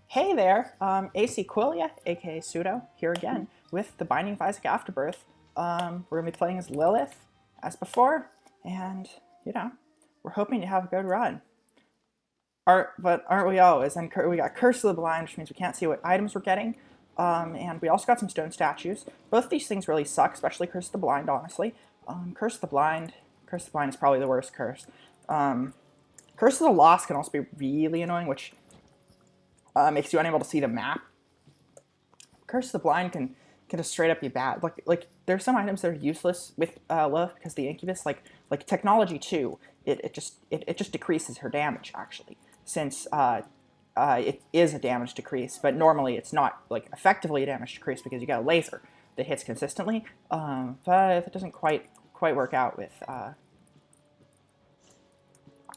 Hey there, AC Quilia, aka Pseudo, here again with the Binding of Isaac Afterbirth. We're gonna be playing as Lilith, as before, and you know, we're hoping to have a good run. But aren't we always? And we got Curse of the Blind, which means we can't see what items we're getting, and we also got some stone statues. Both of these things really suck, especially Curse of the Blind, honestly. Curse of the Blind, Curse of the Blind is probably the worst curse. Curse of the Lost can also be really annoying, which makes you unable to see the map. Curse of the Blind can just straight up be bad. Like there's some items that are useless with Lilith because the Incubus, like technology 2, it just decreases her damage actually, since it is a damage decrease, but normally it's not like effectively a damage decrease because you got a laser that hits consistently. But it doesn't quite work out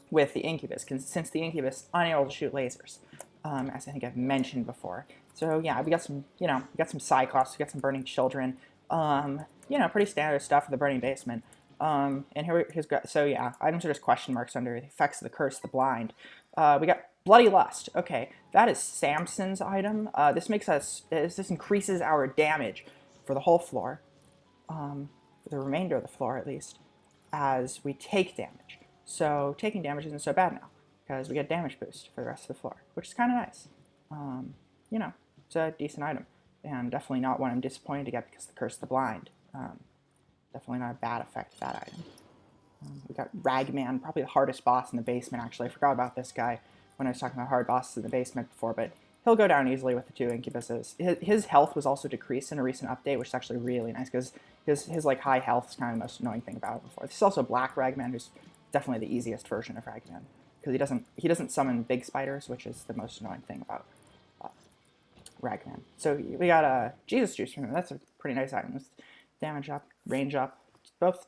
with the Incubus, since the Incubus unable to shoot lasers, as I think I've mentioned before. So yeah, we got some, we got some Cyclops, we got some Burning Children, pretty standard stuff for the Burning Basement. And here's got, so yeah, items are just question marks under the effects of the Curse of the Blind. We got Bloody Lust. Okay, that is Samson's item. This increases our damage for the whole floor, for the remainder of the floor at least, as we take damage. So taking damage isn't so bad now, because we get damage boost for the rest of the floor, which is kind of nice. It's a decent item, and definitely not one I'm disappointed to get because of the Curse of the Blind. Definitely not a bad effect of that item. We got Ragman, probably the hardest boss in the basement, actually. I forgot about this guy when I was talking about hard bosses in the basement before, but he'll go down easily with the 2 Incubuses. His health was also decreased in a recent update, which is actually really nice, because his like high health is kind of the most annoying thing about it before. This is also Black Ragman, who's definitely the easiest version of Ragman, because he doesn't summon big spiders, which is the most annoying thing about Ragman. So we got Jesus Juice from him. That's a pretty nice item. It's damage up, range up, both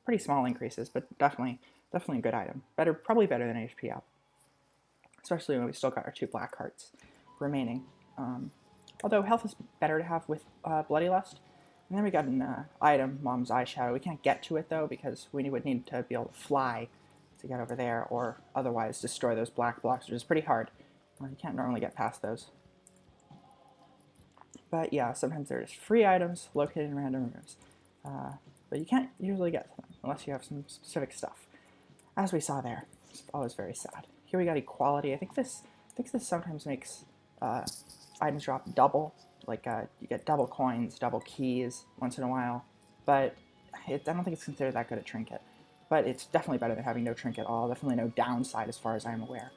pretty small increases, but definitely a good item. Probably better than HP up, especially when we still got our 2 black hearts remaining. Although health is better to have with Bloody Lust. And then we got an item, Mom's Eyeshadow. We can't get to it though because we would need to be able to fly to get over there, or otherwise destroy those black blocks, which is pretty hard. You can't normally get past those. But yeah, sometimes they're just free items located in random rooms. But you can't usually get to them unless you have some specific stuff. As we saw there, it's always very sad. Here we got Equality. I think this sometimes makes items drop double. Like you get double coins, double keys once in a while. But I don't think it's considered that good a trinket. But it's definitely better than having no trinket at all. Definitely no downside as far as I'm aware.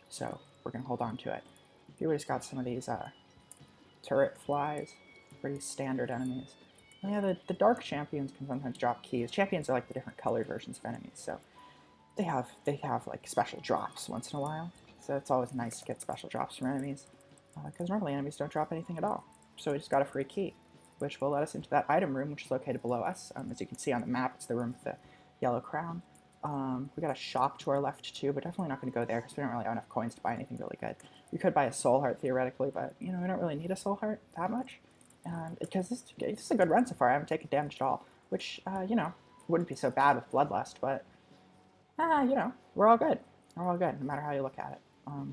So we're going to hold on to it. Here we just got some of these turret flies. Pretty standard enemies. And yeah, the dark champions can sometimes drop keys. Champions are like the different colored versions of enemies, so they have like special drops once in a while. So it's always nice to get special drops from enemies, because normally enemies don't drop anything at all. So we just got a free key, which will let us into that item room, which is located below us. As you can see on the map, it's the room with the yellow crown. We got a shop to our left too, but definitely not going to go there because we don't really have enough coins to buy anything really good. We could buy a soul heart theoretically, but we don't really need a soul heart that much. Because this is a good run so far. I haven't taken damage at all, which, wouldn't be so bad with Bloodlust, but, we're all good. We're all good, no matter how you look at it.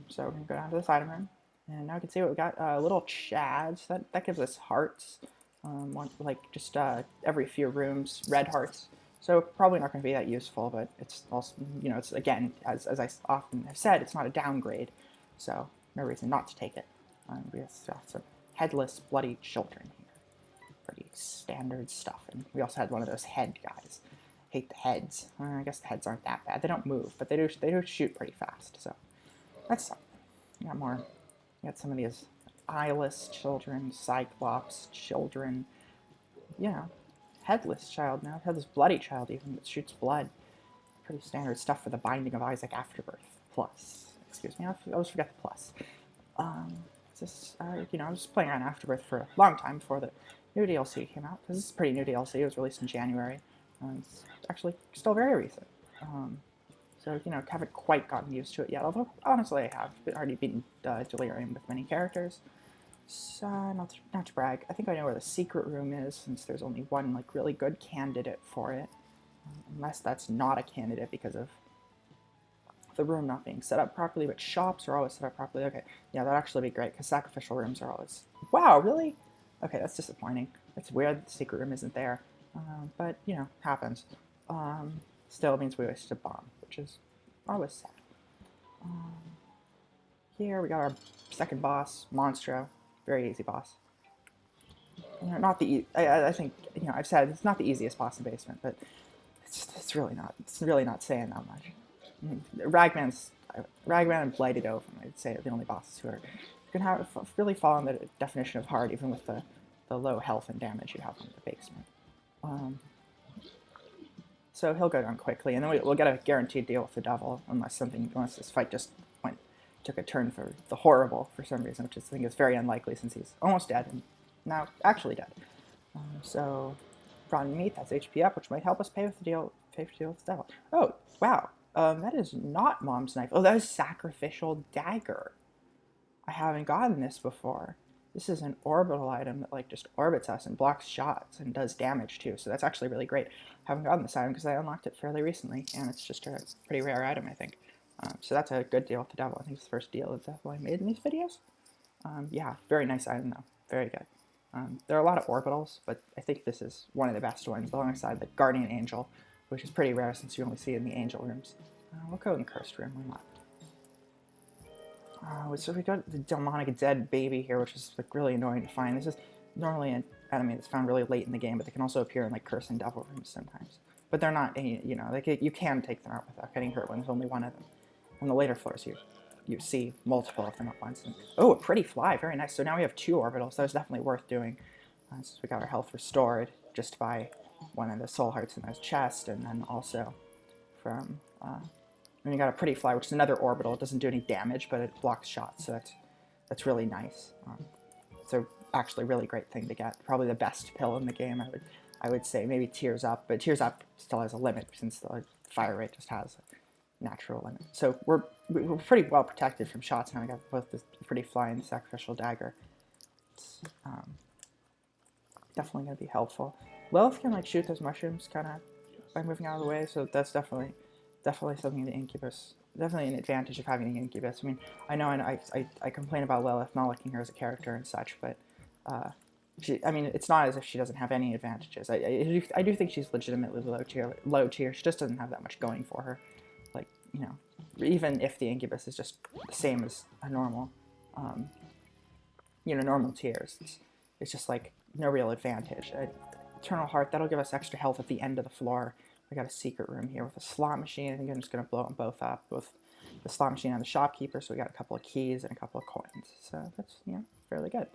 So we're going to go down to this item room, and now we can see what we got. Little Chads, that gives us hearts, every few rooms, red hearts. So probably not going to be that useful, but it's also, it's, again, as I often have said, it's not a downgrade, so no reason not to take it. We have some headless bloody children here. Pretty standard stuff. And we also had one of those head guys. Hate the heads. I guess the heads aren't that bad. They don't move, but they do shoot pretty fast. So that's something. We got some of these eyeless children, Cyclops children. Headless child now. Headless bloody child even that shoots blood. Pretty standard stuff for the Binding of Isaac Afterbirth. Plus. Excuse me, I always forget the plus. I was playing around Afterbirth for a long time before the new DLC came out, because this is a pretty new DLC. It was released in January. It's actually still very recent. So, haven't quite gotten used to it yet, although, honestly, I have already beaten Delirium with many characters. So, not to brag, I think I know where the secret room is, since there's only one, really good candidate for it. Unless that's not a candidate because of the room not being set up properly, but shops are always set up properly. Okay, yeah, that'd actually be great, because sacrificial rooms are always... Wow, really? Okay, that's disappointing. It's weird the secret room isn't there. But, you know, happens. Still means we wasted a bomb, which is always sad. Here we got our second boss, Monstro. Very easy boss. You know, not the... I think, you know, I've said it's not the easiest boss in Basement, but it's really not. It's really not saying that much. I mean, Ragman and Blighted Oath, I'd say, are the only bosses who are going to really fall in the definition of hard, even with the low health and damage you have in the Basement. So he'll go down quickly, and then we'll get a guaranteed deal with the Devil, unless this fight just took a turn for the horrible for some reason, which I think is very unlikely since he's almost dead and now actually dead. So rotten meat, that's HP up, which might help us pay for the deal with the Devil. Oh wow, that is not Mom's knife. Oh, that is Sacrificial Dagger. I haven't gotten this before. This is an orbital item that like just orbits us and blocks shots and does damage too, so that's actually really great. I haven't gotten this item because I unlocked it fairly recently, and it's just a pretty rare item, I think. So that's a good deal with the Devil. I think it's the first deal the Devil I made in these videos. Yeah, very nice item though. Very good. There are a lot of orbitals, but I think this is one of the best ones, alongside the Guardian Angel, which is pretty rare since you only see it in the Angel rooms. We'll go in the Cursed room, why not? So we got the Demonic Dead Baby here, which is like really annoying to find. This is normally an enemy that's found really late in the game, but they can also appear in like Curse and Devil rooms sometimes. But they're not any, you know, like you can take them out without getting hurt when there's only one of them. On the later floors, you see multiple of them at once. And, oh, a pretty fly, very nice. So now we have 2 orbitals. That was definitely worth doing. So we got our health restored just by one of the soul hearts in his chest, and then also from and you got a pretty fly, which is another orbital. It doesn't do any damage, but it blocks shots, so that's really nice. It's a actually really great thing to get. Probably the best pill in the game, I would say. Maybe Tears Up, but Tears Up still has a limit since the fire rate just has a natural limit. So we're pretty well protected from shots now. We got both the pretty fly and the Sacrificial Dagger. It's definitely going to be helpful. Lilith can like shoot those mushrooms kind of by moving out of the way, so that's definitely something the Incubus, definitely an advantage of having the Incubus. I mean, I know I complain about Lilith not liking her as a character and such, but I mean, it's not as if she doesn't have any advantages. I do think she's legitimately low tier. She just doesn't have that much going for her. Like, you know, even if the Incubus is just the same as a normal, you know, normal tiers, it's just like no real advantage. Eternal Heart, that'll give us extra health at the end of the floor. We got a secret room here with a slot machine. I think I'm just going to blow them both up, both the slot machine and the shopkeeper. So we got a couple of keys and a couple of coins. So that's, you know, fairly good.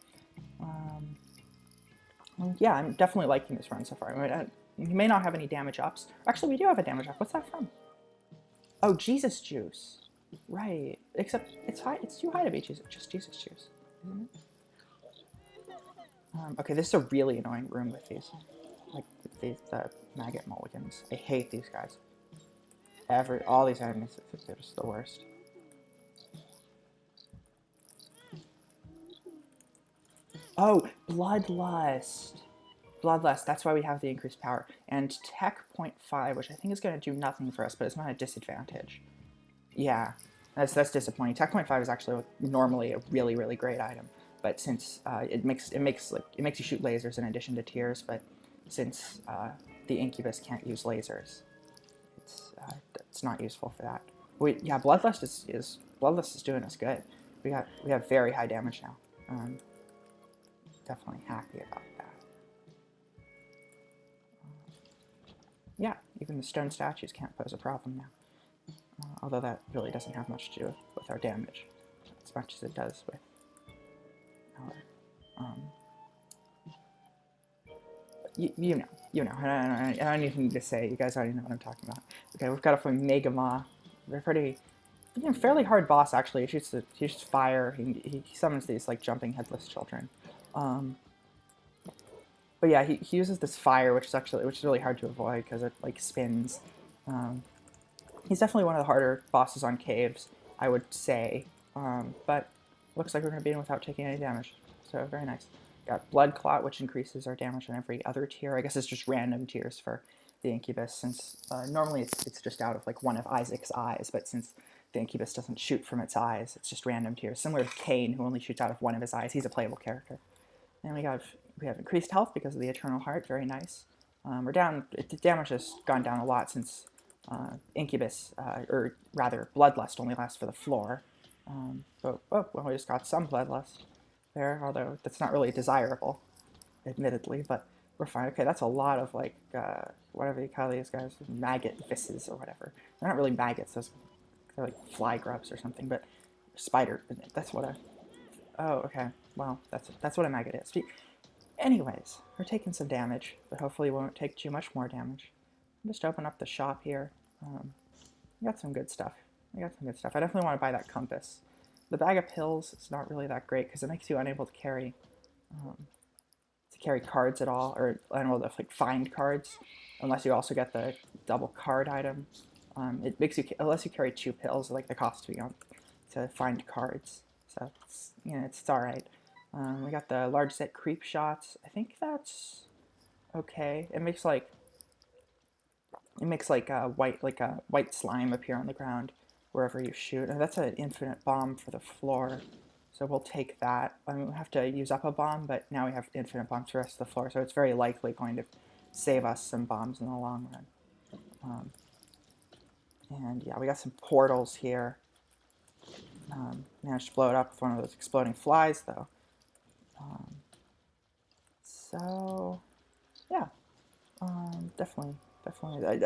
Yeah, I'm definitely liking this run so far. I mean, you may not have any damage ups. Actually, we do have a damage up. What's that from? Oh, Jesus Juice. Right. Except it's high. It's too high to be just Jesus Juice, isn't it? Okay, this is a really annoying room with these. Like, the maggot mulligans. I hate these guys. All these enemies, they're just the worst. Oh, Bloodlust. Bloodlust, that's why we have the increased power. And Tech 0.5, which I think is going to do nothing for us, but it's not a disadvantage. Yeah, that's disappointing. Tech 0.5 is actually normally a really, really great item. But since it makes you shoot lasers in addition to tears, but since the Incubus can't use lasers, it's not useful for that. Yeah, Bloodlust is doing us good. We have very high damage now. Definitely happy about that. Yeah, even the stone statues can't pose a problem now. Although that really doesn't have much to do with our damage, as much as it does with our, you know. I don't even need to say. You guys already know what I'm talking about. Okay, we've got it from Mega Ma. They're pretty, you know, fairly hard boss actually. He shoots fire. He summons these like jumping headless children. But yeah, he uses this fire, which is really hard to avoid because it like spins. He's definitely one of the harder bosses on caves, I would say. But looks like we're going to beat him without taking any damage. So very nice. Got Blood Clot, which increases our damage on every other tier. I guess it's just random tiers for the Incubus, since normally it's just out of like one of Isaac's eyes, but since the incubus doesn't shoot from its eyes. It's just random tears, similar to Cain, who only shoots out of one of his eyes. He's a playable character. And we have increased health because of the Eternal Heart. Very nice. We're down. The damage has gone down a lot since Incubus, or rather, Bloodlust only lasts for the floor. But well, we just got some Bloodlust there, although that's not really desirable, admittedly. But we're fine. Okay, that's a lot of like whatever you call these guys, maggot visses or whatever. They're not really maggots. They're like fly grubs or something. But spider. That's what a. Oh, okay. Well, that's what a maggot is. Anyways, we're taking some damage, but hopefully we won't take too much more damage. Just open up the shop here. We got some good stuff. I definitely want to buy that compass. The bag of pills is not really that great because it makes you unable to carry cards at all, or unable to like find cards, unless you also get the double card item. It makes you, unless you carry 2 pills, like the cost to find cards. So it's, it's all right. We got the large set creep shots. I think that's okay. It makes like a white slime appear on the ground wherever you shoot. And that's an infinite bomb for the floor, so we'll take that. I mean, we'll have to use up a bomb, but now we have infinite bombs for the rest of the floor, so it's very likely going to save us some bombs in the long run. And yeah, we got some portals here. Managed to blow it up with one of those exploding flies, though. So yeah, definitely,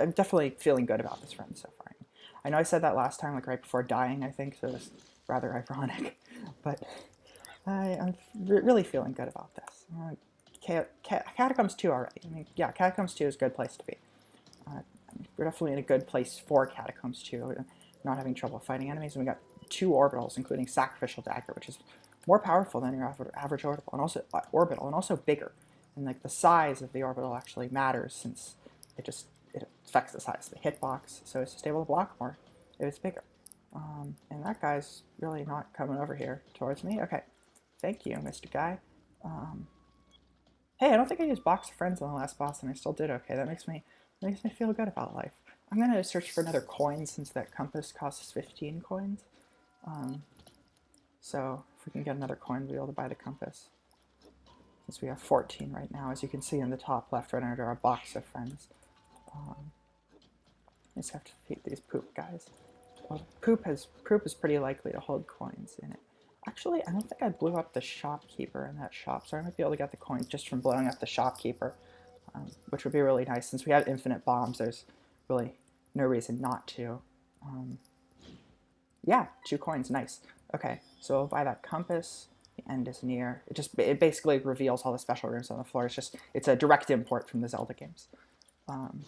I'm definitely feeling good about this run so far. I know I said that last time, like right before dying, I think, so it was rather ironic, but I'm really feeling good about this. Catacombs 2 already. I mean, yeah, Catacombs 2 is a good place to be. We're definitely in a good place for Catacombs 2, not having trouble fighting enemies. And we got 2 orbitals, including Sacrificial Dagger, which is more powerful than your average orbital, and also bigger. And like the size of the orbital actually matters, since it affects the size of the hitbox, so it's just able to block more if it's bigger. And that guy's really not coming over here towards me. Okay, thank you, Mr. Guy. Hey, I don't think I used Box of Friends on the last boss, and I still did okay. That makes me feel good about life. I'm gonna search for another coin, since that compass costs 15 coins. So if we can get another coin, we'll be able to buy the compass. Since we have 14 right now, as you can see in the top left, right under our Box of Friends. I just have to defeat these poop guys. Well, poop is pretty likely to hold coins in it. Actually, I don't think I blew up the shopkeeper in that shop, so I might be able to get the coins just from blowing up the shopkeeper, which would be really nice. Since we have infinite bombs, there's really no reason not to. Yeah, 2 coins, nice. Okay, so we'll buy that compass. The end is near. It basically reveals all the special rooms on the floor. It's a direct import from the Zelda games. And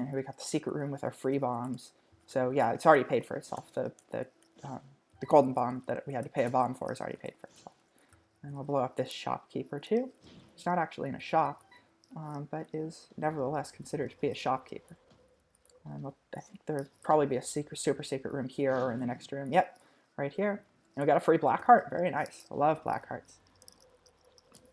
here we got the secret room with our free bombs. So yeah, it's already paid for itself. The golden bomb that we had to pay a bomb for is already paid for itself. And we'll blow up this shopkeeper too. It's not actually in a shop, but is nevertheless considered to be a shopkeeper. I think there'll probably be a super secret room here or in the next room. Yep, right here. And we got a free black heart. Very nice. I love black hearts.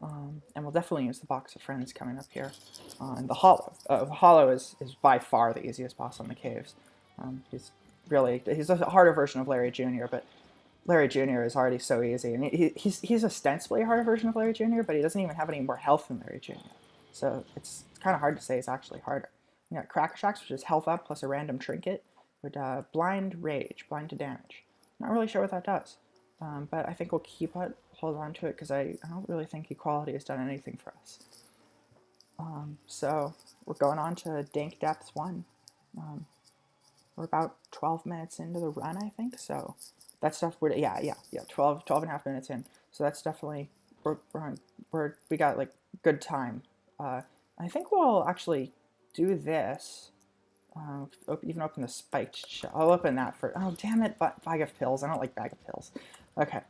And we'll definitely use the Box of Friends coming up here. And the Hollow. The Hollow is by far the easiest boss on the caves. He's a harder version of Larry Jr., but Larry Jr. is already so easy. And he's ostensibly a harder version of Larry Jr., but he doesn't even have any more health than Larry Jr. So it's kind of hard to say it's actually harder. We got Cracker Shacks, which is health up plus a random trinket, with Blind Rage, blind to damage. Not really sure what that does, but I think we'll hold on to it, because I don't really think equality has done anything for us. So we're going on to Dank Depths 1. We're about 12 minutes into the run, I think, so that stuff, 12 and a half minutes in, so that's definitely, we got like good time. I think we'll actually do this. Even open the spiked shell. I'll open that for. Oh damn it! Bag of pills. I don't like bag of pills. Okay.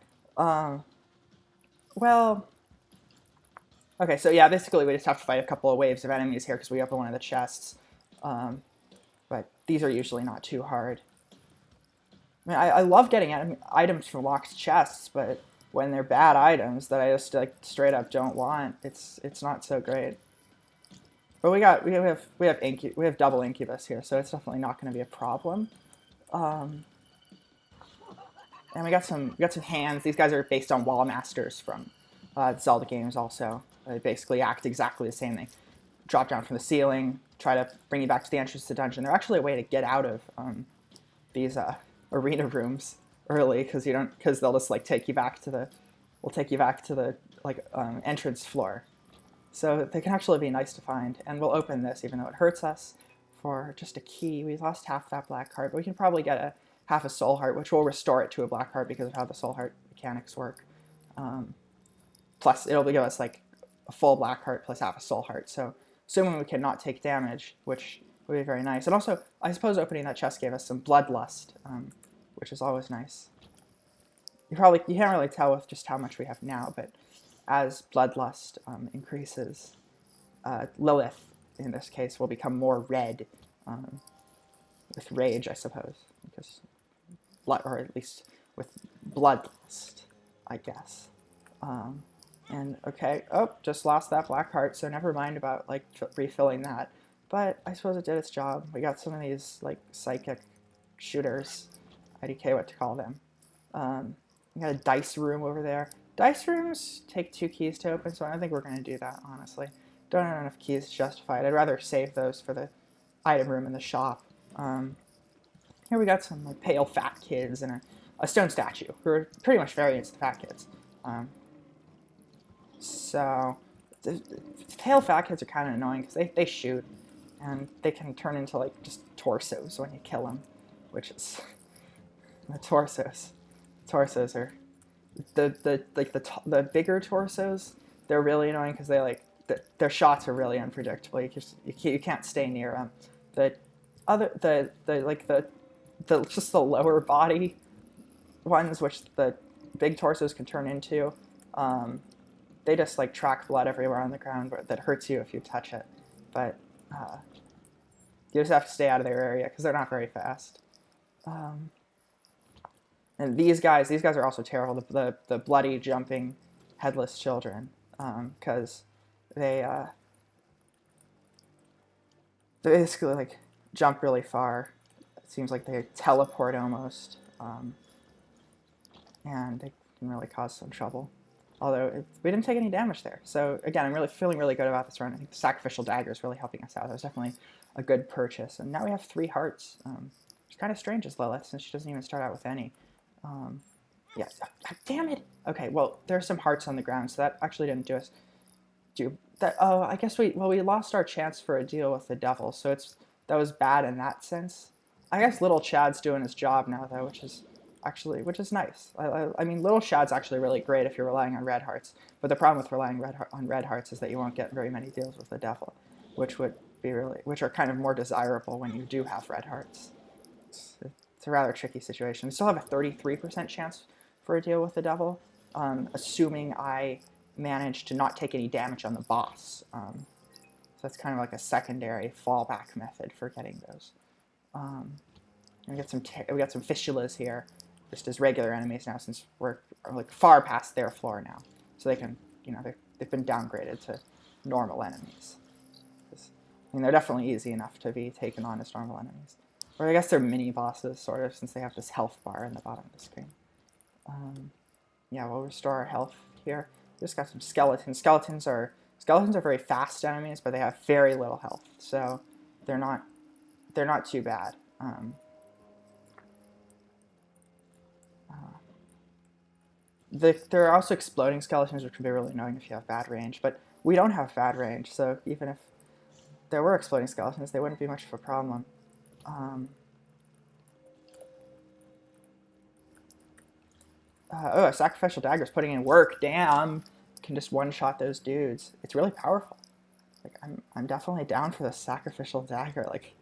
Well. Okay. So yeah, basically we just have to fight a couple of waves of enemies here because we open one of the chests. But these are usually not too hard. I mean, I love getting items from locked chests, but when they're bad items that I just like straight up don't want, it's not so great. But we have double incubus here, so it's definitely not going to be a problem. And we got some hands. These guys are based on wall masters from Zelda games also. They basically act exactly the same. They drop down from the ceiling, try to bring you back to the entrance to the dungeon. They're actually a way to get out of these arena rooms early, because they'll just like take you back to the like entrance floor. So they can actually be nice to find. And we'll open this even though it hurts us for just a key. We lost half that black heart, but we can probably get half a soul heart, which will restore it to a black heart because of how the soul heart mechanics work. Plus, it'll give us like a full black heart plus half a soul heart. So assuming we cannot take damage, which would be very nice. And also, I suppose opening that chest gave us some bloodlust, which is always nice. You can't really tell with just how much we have now, but as bloodlust increases, Lilith, in this case, will become more red with rage, I suppose, because or at least with bloodlust, I guess. And okay, oh, just lost that black heart, so never mind about like refilling that. But I suppose it did its job. We got some of these like psychic shooters, IDK what to call them. We got a dice room over there. Dice rooms take 2 keys to open, so I don't think we're going to do that, honestly. Don't have enough keys to justify it. I'd rather save those for the item room in the shop. Here we got some like pale fat kids and a stone statue, who are pretty much variants of the fat kids. So the pale fat kids are kind of annoying because they shoot, and they can turn into like just torsos when you kill them, which is the torsos. Torsos are the bigger torsos. They're really annoying because they like their shots are really unpredictable. You can't stay near them. The just the lower body ones, which the big torsos can turn into, they just like track blood everywhere on the ground that hurts you if you touch it. But you just have to stay out of their area because they're not very fast. And these guys are also terrible. The bloody jumping headless children, because they basically like jump really far. It seems like they teleport almost, and they can really cause some trouble. Although we didn't take any damage there. So again, I'm feeling really good about this run. I think the sacrificial dagger is really helping us out. That was definitely a good purchase. And now we have 3 hearts. It's kind of strange as Lilith, since she doesn't even start out with any. Yeah, damn it. Okay, well, there's some hearts on the ground, so that actually didn't do that. Oh, I guess we lost our chance for a deal with the devil, so that was bad in that sense. I guess Little Chad's doing his job now, though, which is nice. I mean, Little Shad's actually really great if you're relying on red hearts, but the problem with relying on red hearts is that you won't get very many deals with the devil, which are kind of more desirable when you do have red hearts. It's a rather tricky situation. We still have a 33% chance for a deal with the devil, assuming I manage to not take any damage on the boss. So that's kind of like a secondary fallback method for getting those. And we got some fistulas here, just as regular enemies now, since we're like far past their floor now. So they can, they've been downgraded to normal enemies. I mean, they're definitely easy enough to be taken on as normal enemies. Or I guess they're mini bosses, sort of, since they have this health bar in the bottom of the screen. Yeah, we'll restore our health here. We just got some skeletons. Skeletons are very fast enemies, but they have very little health, so they're not too bad. There are also exploding skeletons, which can be really annoying if you have bad range, but we don't have bad range, so even if there were exploding skeletons, they wouldn't be much of a problem. Oh, a sacrificial dagger is putting in work. Damn, can just one-shot those dudes. It's really powerful. Like I'm definitely down for the sacrificial dagger. Like,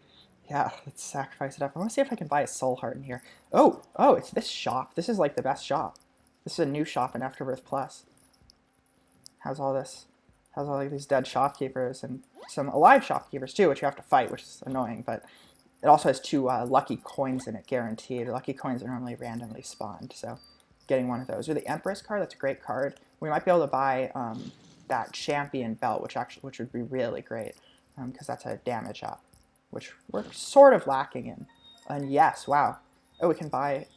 yeah, let's sacrifice it up. I want to see if I can buy a soul heart in here. Oh, it's this shop. This is like the best shop. This is a new shop in Afterbirth Plus. How's all these dead shopkeepers and some alive shopkeepers too, which you have to fight, which is annoying, but it also has 2 lucky coins in it, guaranteed. Lucky coins are normally randomly spawned, so getting one of those. Or the Empress card, that's a great card. We might be able to buy that champion belt, which would be really great, because that's a damage up, which we're sort of lacking in. And yes, wow. Oh, we can buy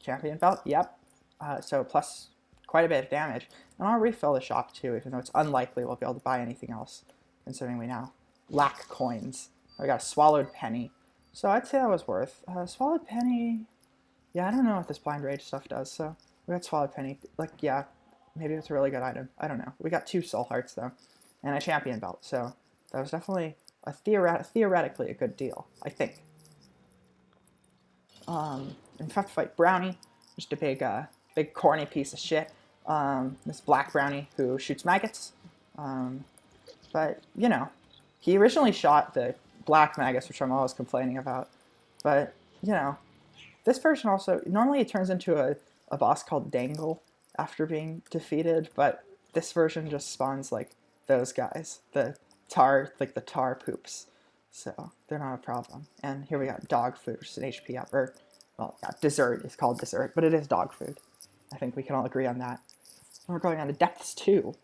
Champion belt, yep. So plus quite a bit of damage. And I'll refill the shop too, even though it's unlikely we'll be able to buy anything else, considering we now lack coins. We got a swallowed penny. So I'd say that was worth. Swallowed penny, yeah, I don't know what this blind rage stuff does, so we got swallowed penny. Like, yeah, maybe it's a really good item. I don't know. We got 2 soul hearts though, and a champion belt, so that was definitely a theoretically a good deal, I think. And we have to fight Brownie, just a big corny piece of shit. This black brownie who shoots maggots. But, you know, he originally shot the black maggots, which I'm always complaining about. But, you know, this version also, normally it turns into a boss called Dangle after being defeated, but this version just spawns like those guys, the tar poops. So they're not a problem. And here we got dog food, which is an HP up, or, well, yeah, dessert is called dessert, but it is dog food. I think we can all agree on that. And we're going on to Depths 2,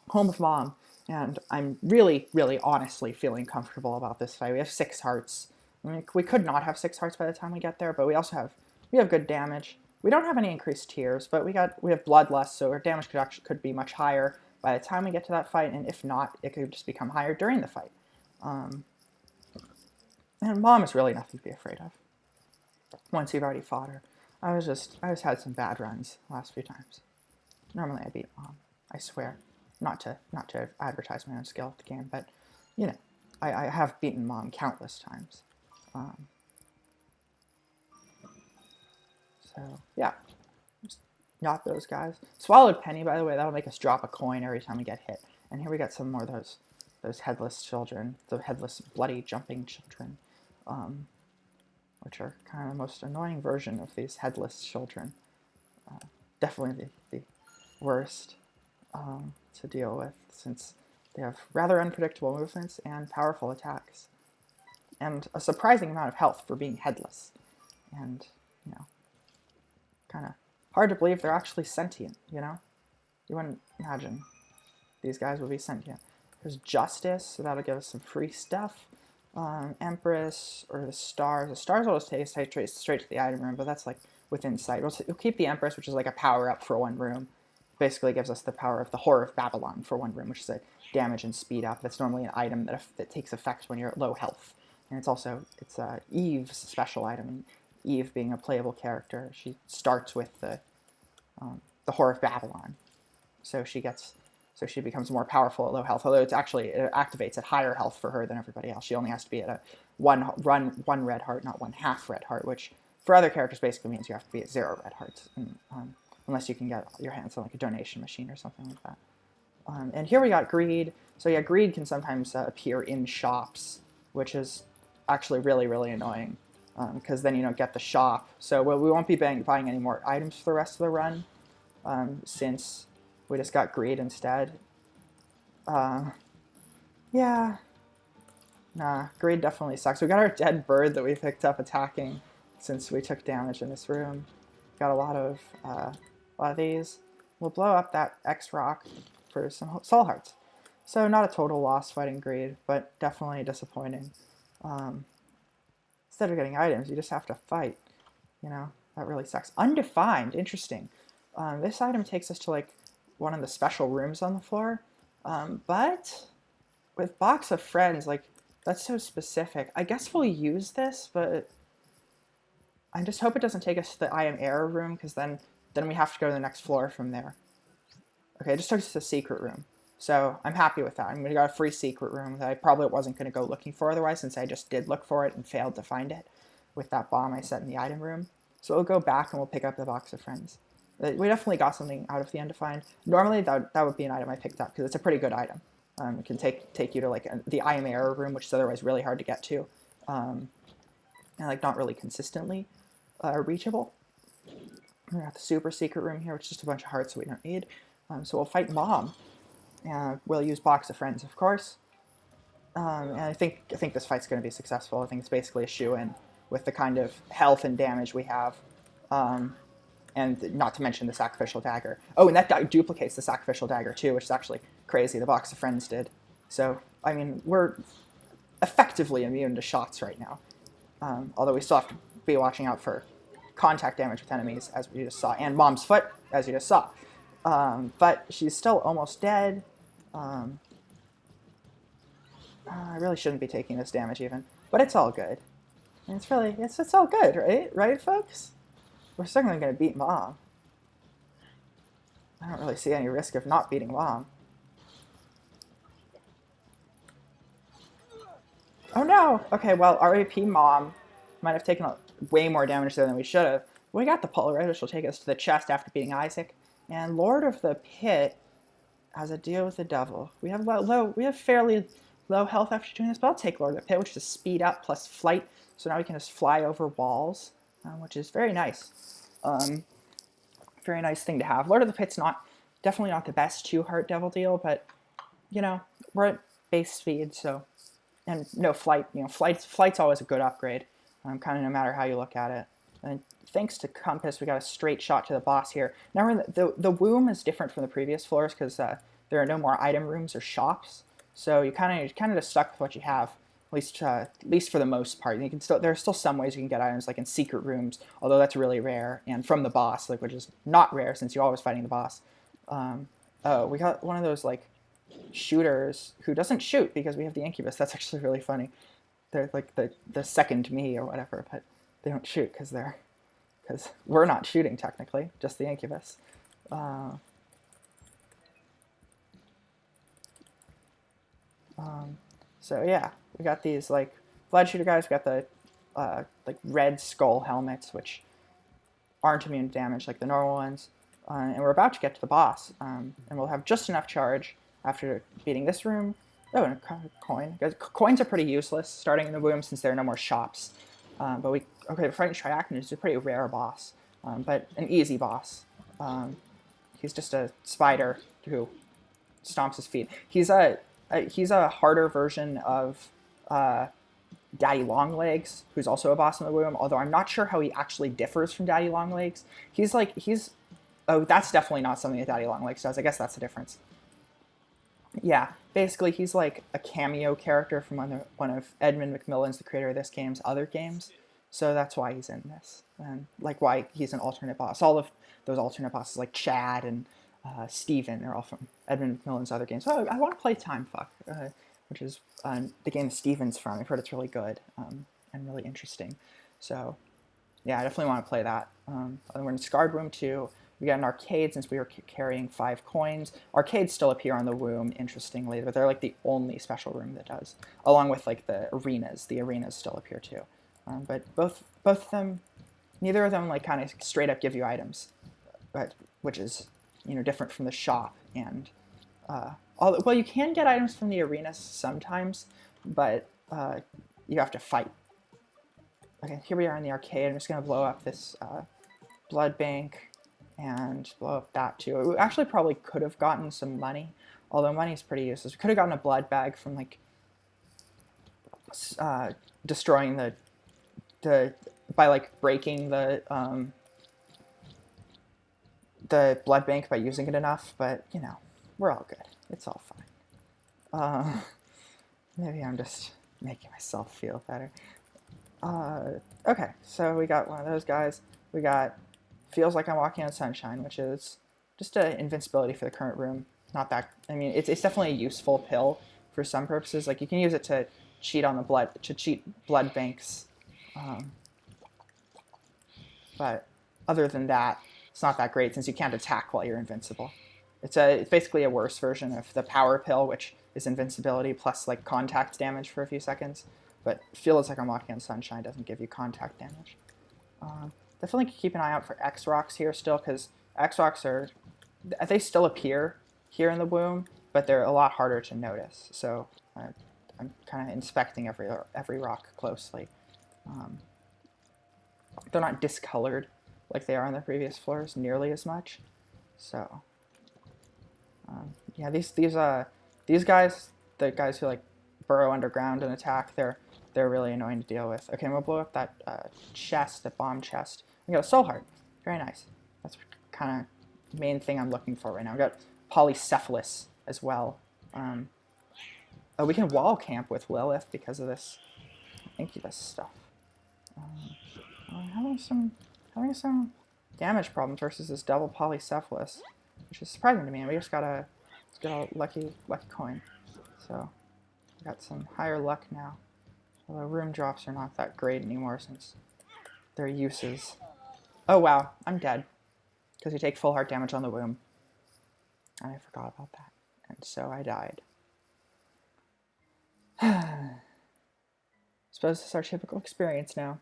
Home of Mom, and I'm really, really honestly feeling comfortable about this fight. We have 6 hearts. I mean, we could not have 6 hearts by the time we get there, but we have good damage. We don't have any increased tiers, but we have Bloodlust, so our damage could be much higher by the time we get to that fight, and if not, it could just become higher during the fight. And Mom is really nothing to be afraid of once you've already fought her. I just had some bad runs the last few times. Normally I beat Mom, I swear. Not to advertise my own skill at the game, but, you know, I have beaten Mom countless times. So, yeah. Just not those guys. Swallowed Penny, by the way, that'll make us drop a coin every time we get hit. And here we got some more of those headless children, the headless, bloody, jumping children, which are kind of the most annoying version of these headless children. Definitely the worst to deal with, since they have rather unpredictable movements and powerful attacks. And a surprising amount of health for being headless. And, you know, kind of hard to believe they're actually sentient, you know? You wouldn't imagine these guys would be sentient. There's Justice, so that'll give us some free stuff. Empress, or the Stars. The Stars will just take us straight to the item room, but that's like within sight. We'll keep the Empress, which is like a power-up for 1 room. Basically gives us the power of the Horror of Babylon for 1 room, which is a damage and speed up. That's normally an item that takes effect when you're at low health. And it's Eve's special item, and Eve being a playable character, she starts with the Horror of Babylon. So she becomes more powerful at low health, although it activates at higher health for her than everybody else. She only has to be at a one red heart, not 1/2 red heart, which for other characters basically means you have to be at 0 red hearts, and, unless you can get your hands on like a donation machine or something like that. And here we got Greed. So yeah, Greed can sometimes appear in shops, which is actually really, really annoying, because then you don't get the shop. So we won't be buying any more items for the rest of the run, since we just got Greed instead. Yeah. Nah, Greed definitely sucks. We got our dead bird that we picked up attacking since we took damage in this room. Got a lot of these. We'll blow up that X rock for some soul hearts. So not a total loss fighting Greed, but definitely disappointing. Instead of getting items, you just have to fight. You know, that really sucks. Undefined, interesting. This item takes us to like one of the special rooms on the floor, but with Box of Friends, like, that's so specific. I guess we'll use this, but I just hope it doesn't take us to the I Am Error room, because then we have to go to the next floor from there. Okay, it just took us to the secret room, so I'm happy with that. I'm gonna got a free secret room that I probably wasn't gonna go looking for otherwise, since I just did look for it and failed to find it with that bomb I set in the item room. So we'll go back and we'll pick up the Box of Friends. We definitely got something out of the Undefined. Normally that would be an item I picked up, because it's a pretty good item. It can take you to like the I Am Error room, which is otherwise really hard to get to, and like not really consistently reachable. We got the super secret room here, which is just a bunch of hearts that we don't need. So we'll fight Mom. We'll use Box of Friends, of course. And I think this fight's going to be successful. I think it's basically a shoe-in with the kind of health and damage we have. And not to mention the Sacrificial Dagger. Oh, and that duplicates the Sacrificial Dagger too, which is actually crazy. The Box of Friends did. So, I mean, we're effectively immune to shots right now. Although we still have to be watching out for contact damage with enemies, as we just saw, and Mom's foot, as you just saw. But she's still almost dead. I really shouldn't be taking this damage even, but it's all good. And it's all good, right? Right, folks? We're certainly going to beat Mom. I don't really see any risk of not beating Mom. Oh no! Okay, well, RAP Mom might have taken way more damage there than we should have. We got the Polaroid, which will take us to the chest after beating Isaac. And Lord of the Pit has a deal with the devil. We have fairly low health after doing this, but I'll take Lord of the Pit, which is speed up plus flight. So now we can just fly over walls, which is very nice. Very nice thing to have. Lord of the Pit's definitely not the best 2-heart devil deal, but you know, we're at base speed, so, and no flight. You know, flight's always a good upgrade, kind of no matter how you look at it. And thanks to Compass, we got a straight shot to the boss here. Now we're in the womb is different from the previous floors because there are no more item rooms or shops, so you kind of just stuck with what you have. At least for the most part. You can there are still some ways you can get items, like in secret rooms, although that's really rare, and from the boss, like, which is not rare since you're always fighting the boss. Oh, we got one of those like shooters who doesn't shoot because we have the incubus. That's actually really funny. They're like the second me or whatever, but they don't shoot because we're not shooting technically, just the incubus. So yeah, we got these like blood shooter guys. We got the like red skull helmets, which aren't immune to damage like the normal ones. And we're about to get to the boss, and we'll have just enough charge after beating this room. Oh, and a coin. Coins are pretty useless starting in the womb since there are no more shops. But we're fighting Triachnid, who's a pretty rare boss, but an easy boss. He's just a spider who stomps his feet. He's a harder version of Daddy Longlegs, who's also a boss in the womb, although I'm not sure how he actually differs from Daddy Longlegs. Oh, that's definitely not something that Daddy Longlegs does. I guess that's the difference. Yeah, basically he's like a cameo character from one of Edmund Macmillan's, the creator of this game's other games. So that's why he's in this, and like why he's an alternate boss. All of those alternate bosses like Chad and Steven are all from Edmund Macmillan's other games. So I want to play Time Fuck, which is the game Steven's from. I've heard it's really good and really interesting. So yeah, I definitely want to play that. We're in Scarred Room 2. We got an arcade since we were carrying 5 coins. Arcades still appear on the womb, interestingly, but they're like the only special room that does, along with like the arenas. The arenas still appear too. But both of them, neither of them like kind of straight up give you items, which is, you know, different from the shop. And well, you can get items from the arenas sometimes, but you have to fight. Okay, here we are in the arcade. I'm just gonna blow up this blood bank and blow up that too. We actually probably could have gotten some money, although money's pretty useless. We could have gotten a blood bag from like destroying by like breaking the blood bank by using it enough, but you know, we're all good. It's all fine. Maybe I'm just making myself feel better. Okay, so we got one of those guys. We got Feels Like I'm Walking on Sunshine, which is just an invincibility for the current room. Not that, I mean, it's definitely a useful pill for some purposes. Like you can use it to cheat blood banks. But other than that, it's not that great since you can't attack while you're invincible. It's basically a worse version of the power pill, which is invincibility plus like contact damage for a few seconds. But Feels Like I'm Walking on Sunshine doesn't give you contact damage. Definitely keep an eye out for X-Rocks here still, because X-Rocks they still appear here in the womb, but they're a lot harder to notice. So I'm kind of inspecting every rock closely. They're not discolored like they are on the previous floors nearly as much. So yeah, these guys, the guys who like burrow underground and attack, they're really annoying to deal with. Okay, I'm gonna blow up that chest, that bomb chest. We got a soul heart. Very nice. That's kind of the main thing I'm looking for right now. We got polycephalus as well. Oh, we can wall camp with Lilith because of this incubus stuff. I'm having some Having some damage problems versus this double polycephalus, which is surprising to me. And we just got a lucky coin. So we got some higher luck now. Although room drops are not that great anymore since their uses. Oh wow, I'm dead. Because you take full heart damage on the womb. And I forgot about that. And so I died. Suppose this is our typical experience now.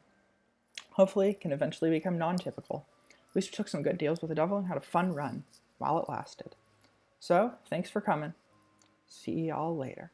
Hopefully it can eventually become non-typical. At least we took some good deals with the devil and had a fun run while it lasted. So, thanks for coming. See y'all later.